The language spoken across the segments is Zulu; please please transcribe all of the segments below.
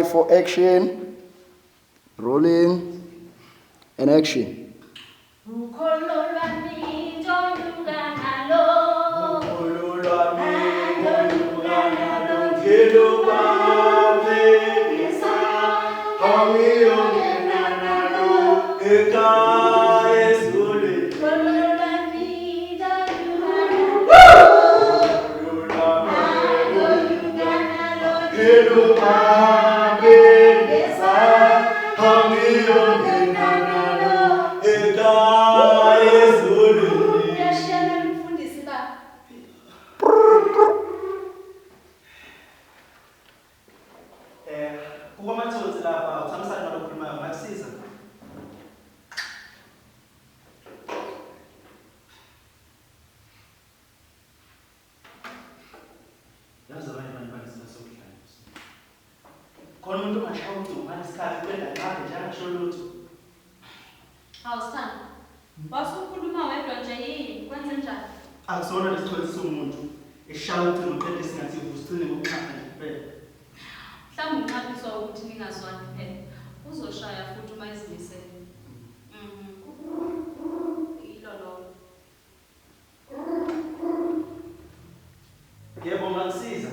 For action, rolling, and action. Akusona lesixolisa umuntu eshaya ucingo phela singathi uvusithini ngokunqapha nje kuphela. Mhlawumbe unqaphiswa ukuthi ningazwani phela. Uzoshaya futhi uma izimisele. Ilolo. Yebo ngikusiza.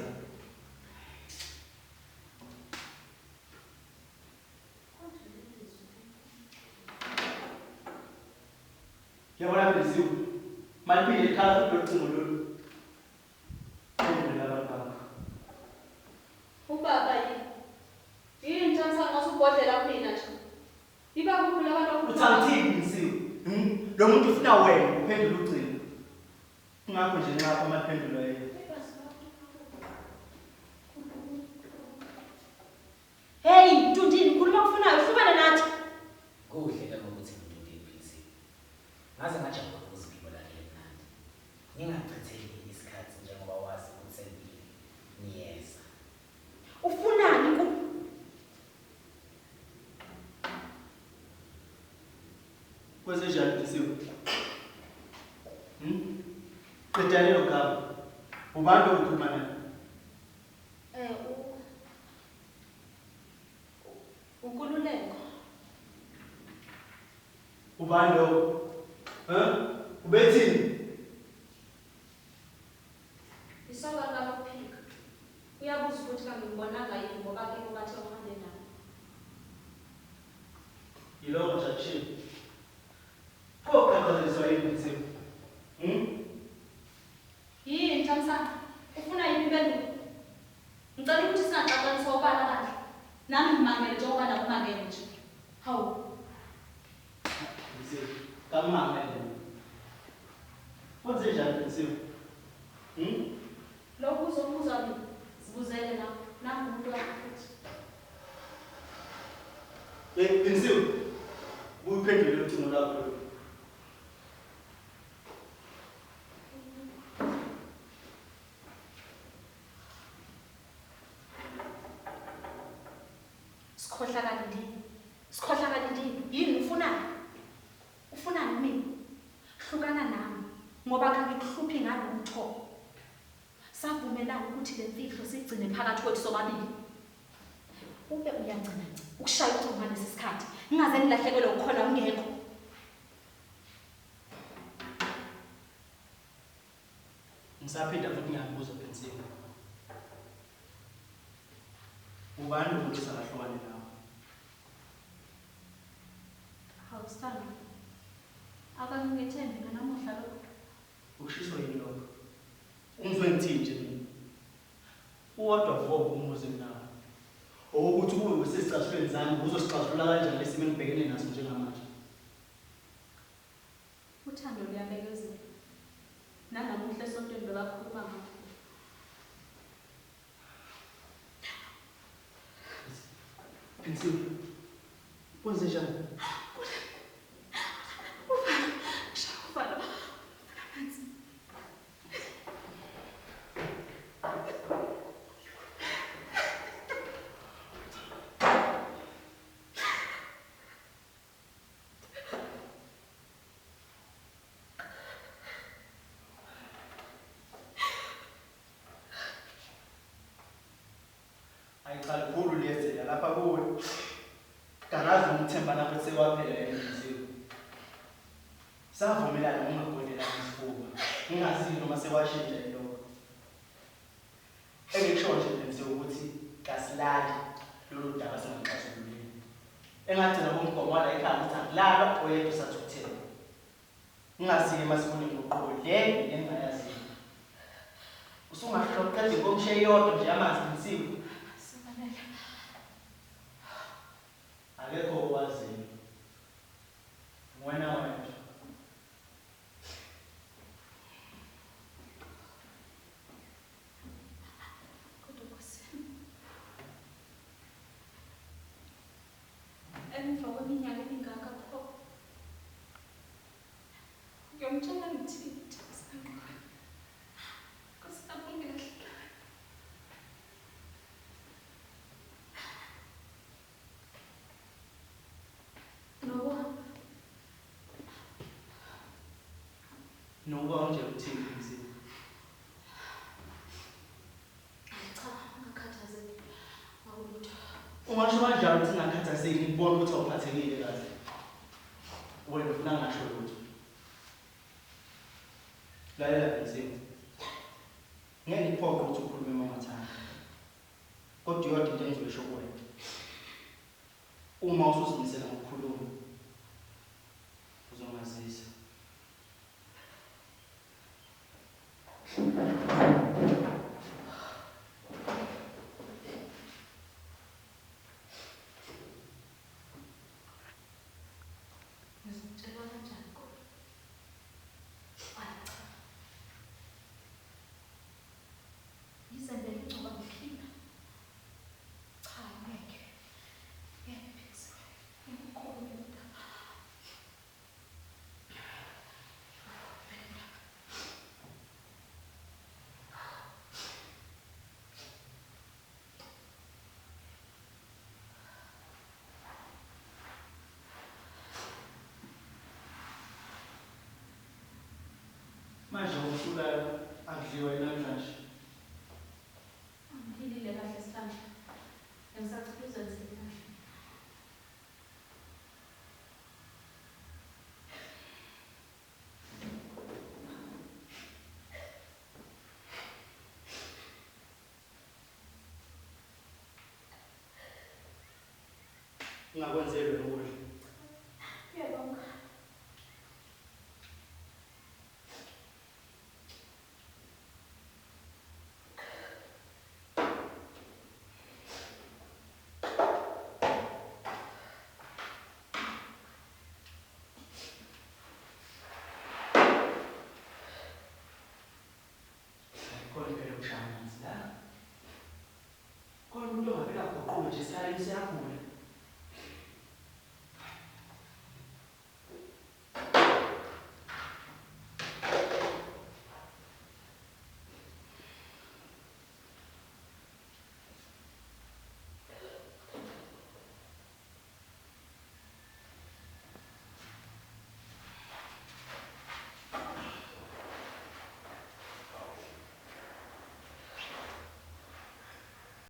Yabona Bisiwe. Maliphi ekhaya ucingo lolu. Ubaba yini ntshansa ngasubhodlela kumina nje. Iba kukhula abantu Uthangithini Bisiwe? Lo muntu ufuna wena uphendule ucingo. Ngakho nje nxa amaphendulo yena. Hey, Ntundini, khuluma kufunayo, hlukana nathi. Kuhle ke ukuthi Ntundini Bisiwe. Ngaze ngajabula ukuziphiwa la emnandi. Ngingachitheli isikhathi njengoba wazi ukuthi sengile niyeza. Ufunani ku? Kwezenjani Bisiwe? Qedani lo gama. Ubantu ukhuluma naye. Ukululeko. Ubani lo? Ubethini? Isoka kaMphika. Uyabuza ukuthi kangibonanga yini ngoba ke bathe uhambe nayo. Yiloko judge. Kokhathaliswa yini Bisiwe? Yini ntshansa? Ufuna yini impendulo? Ngicela ukuthi singaxaxaniswa ubala kahle. Nami ngimangele njengoba nakumangele nje. Hawu. Bisiwe, kamangele. Kwenzenjani Bisiwe? Lokhu uzobuza mina. Sibuzele la. Nami umuntu wakuthi. Bisiwe. Uyiphendule ucingo lakho. Sikhohlakala ndini. Yini ufunani? Ufunani mina? Hlukana nami ngoba ngikuhluphi ngalomtho. Savumelana ukuthi le mfihlo sigcine phakathi kwethu sobabili. Ube uyagcina nje ukushaya ucingo ngalesi sikhathi. Ngingaze ngilahlekelwe ukukhona ungekho. Ngisaphinda futhi ngiyabuza Bisiwe. Ubani umuntu osalahlukane nawe? Awusithandi. Akangithembi namuhla lokho. Ukushiswa yini lokho? Ungizwe ngithini nje mina? Uwodwa vo umuzi nawe. Ukuthi kube usesicatshulweni zami uzosicatshula kanjani lesimo engibhekene naso njengamanje? Uthando luyabekezela. Nanamuhla esontweni bekakhuluma ngakho. Bisiwe. Kwenzenjani? Ayiqala khulu lezi lapha lapha kuwe. Kangazi umthemba lapho sekwaphela emzini. Savumelana ungagondelana isifuba. Ngingazi noma sekwashintsha lokho. Engisho nje ukuthi kasilali lolu daba singaxazululile. Engagcina ngomgomo wala ekhaya ukuthi angilala oyedwa sathukuthela. Ngingazi masifuna inguquko le engayazi. Usungahlola qede ngomshe yodwa nje amanzi ngisiwe. Sifanele. Akekho owaziyo. Wena wena. Kodwa kusini. Emva kweminyaka emingaka pho. Ngiyomtshela ngithini Sithando? Kusitapho ngilahlekile. Noba nje uthini ngisiwe. Cha, ngakhathazeki. Awulutho. Ungasho kanjalo ukuthi ngakhathazeki ngibona ukuthi awuphathekile kahle. Wena ufuna ngasho lutho. Lalela ngisiwe. Ngeke ngiphoqe ukuthi ukhulume mangathanda. Kodwa yodwa into engizoyisho kuwena. Uma usuzimisela ngokukhuluma uzongazisa. Ngizomtshela kanjani kodwa? Cha. Yizembele ingcoba ngiphila. Cha, ngeke. Ngeke phikisiwe. Ngikukhona indaba. Manje usula akudliwa namhlanje. Angilile kahle Sithando. Ngisaciphuza nzima. Ngakwenzelwe ukudla. Ngiyabonga. Khona phela ukushamanzi la. Khona umuntu ongavela goqoze nje sikhale siyagula.